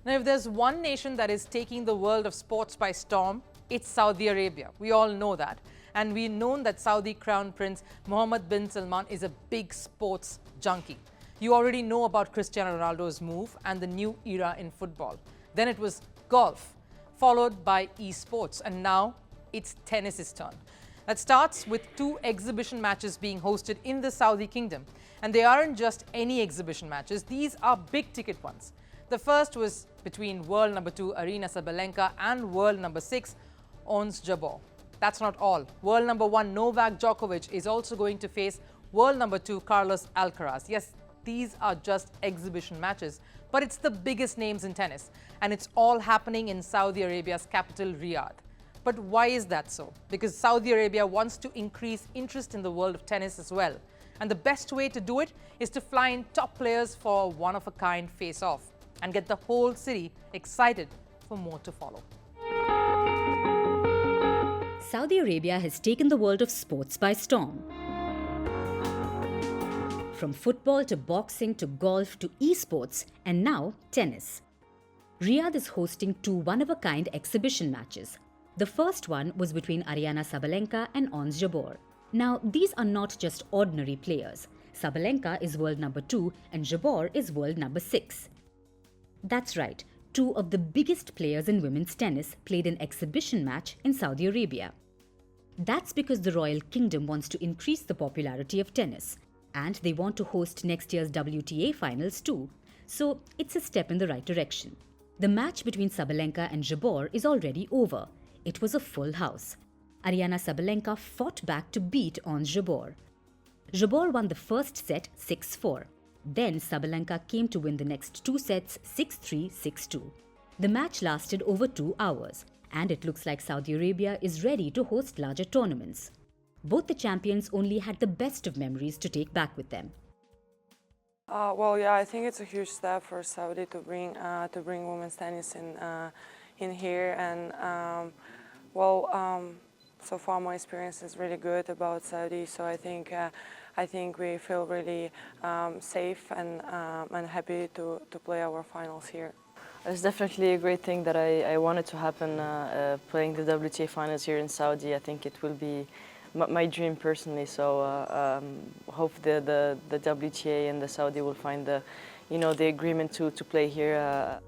Now, if there's one nation that is taking the world of sports by storm, it's Saudi Arabia. We all know that. And we've known that Saudi Crown Prince Mohammed Bin Salman is a big sports junkie. You already know about Cristiano Ronaldo's move and the new era in football. Then it was golf, followed by esports, and now it's tennis's turn. That starts with 2 exhibition matches being hosted in the Saudi kingdom. And they aren't just any exhibition matches, these are big ticket ones. The first was between world number 2 Aryna Sabalenka and world number 6 Jabeur. That's not all. World number 1 Novak Djokovic is also going to face world number 2 Carlos Alcaraz. Yes, these are just exhibition matches, but it's the biggest names in tennis, and it's all happening in Saudi Arabia's capital, Riyadh. But why is that so? Because Saudi Arabia wants to increase interest in the world of tennis as well. And the best way to do it is to fly in top players for a one-of-a-kind face-off and get the whole city excited for more to follow. Saudi Arabia has taken the world of sports by storm. From football to boxing to golf to esports and now tennis. Riyadh is hosting 2 one-of-a-kind exhibition matches. The first one was between Aryna Sabalenka and Jabeur. Now, these are not just ordinary players. Sabalenka is world number 2 and Jabeur is world number 6. That's right, 2 of the biggest players in women's tennis played an exhibition match in Saudi Arabia. That's because the Royal Kingdom wants to increase the popularity of tennis, and they want to host next year's WTA finals too, so it's a step in the right direction. The match between Sabalenka and Jabeur is already over. It was a full house. Aryna Sabalenka fought back to beat Jabeur. Jabeur won the first set 6-4. Then Sabalenka came to win the next 2 sets 6-3, 6-2. The match lasted over 2 hours, and it looks like Saudi Arabia is ready to host larger tournaments. Both the champions only had the best of memories to take back with them. I think it's a huge step for Saudi to bring women's tennis in here, and so far my experience is really good about Saudi. So I think we feel really safe and happy to play our finals here. It's definitely a great thing that I wanted to happen, playing the WTA finals here in Saudi. I think it will be my dream personally. So hope the WTA and the Saudi will find the agreement to play here.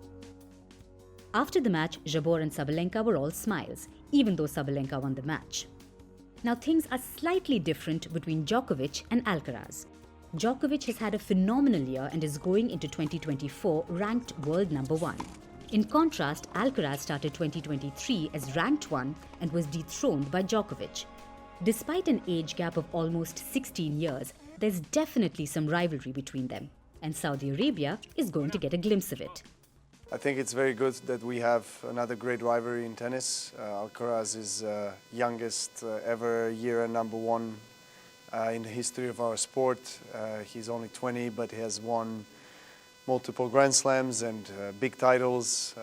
After the match, Jabeur and Sabalenka were all smiles, even though Sabalenka won the match. Now things are slightly different between Djokovic and Alcaraz. Djokovic has had a phenomenal year and is going into 2024 ranked world number 1. In contrast, Alcaraz started 2023 as ranked 1 and was dethroned by Djokovic. Despite an age gap of almost 16 years, there's definitely some rivalry between them, and Saudi Arabia is going to get a glimpse of it. I think it's very good that we have another great rivalry in tennis. Alcaraz is youngest ever year number 1 in the history of our sport. He's only 20, but he has won multiple Grand Slams and big titles.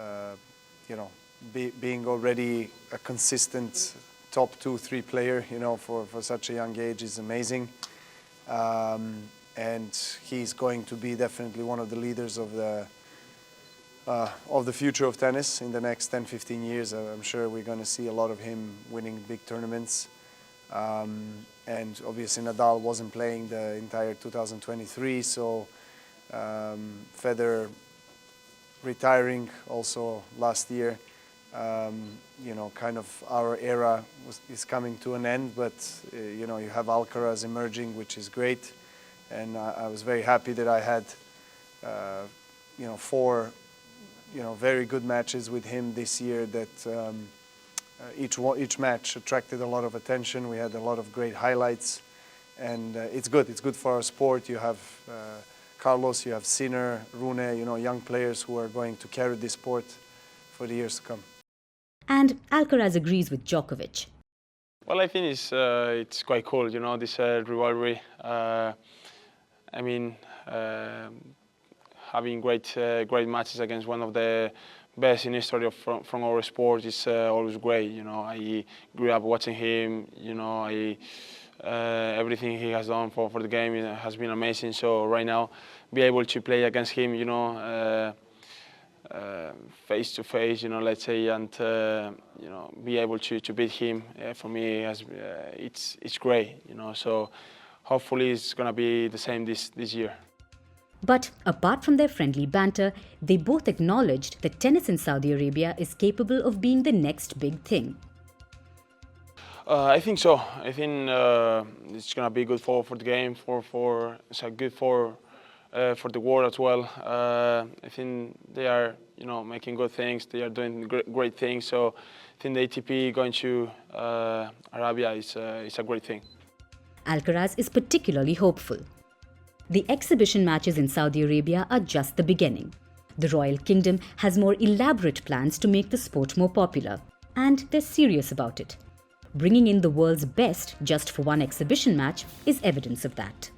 Being already a consistent top 2-3 player, for such a young age is amazing. And he's going to be definitely one of the leaders of the future of tennis in the next 10-15 years. I'm sure we're going to see a lot of him winning big tournaments. And obviously Nadal wasn't playing the entire 2023, so Federer retiring also last year. Kind of our era is coming to an end, but you have Alcaraz emerging, which is great. And I was very happy that I had 4 very good matches with him this year that each match attracted a lot of attention. We had a lot of great highlights, and it's good. It's good for our sport. You have Carlos, you have Sinner, Rune, young players who are going to carry this sport for the years to come. And Alcaraz agrees with Djokovic. Well, I think it's quite cool, this rivalry. Having great matches against one of the best in history from our sport is always great. I grew up watching him. Everything he has done for the game has been amazing. So right now, be able to play against him, face to face, let's say, and be able to beat him. For me, it's great, So hopefully it's gonna be the same this year. But apart from their friendly banter, they both acknowledged that tennis in Saudi Arabia is capable of being the next big thing. I think so. I think it's gonna be good for the game, it's good for the world as well. I think they are, making good things. They are doing great things. So I think the ATP going to Arabia is a great thing. Alcaraz is particularly hopeful. The exhibition matches in Saudi Arabia are just the beginning. The Royal Kingdom has more elaborate plans to make the sport more popular, and they're serious about it. Bringing in the world's best just for one exhibition match is evidence of that.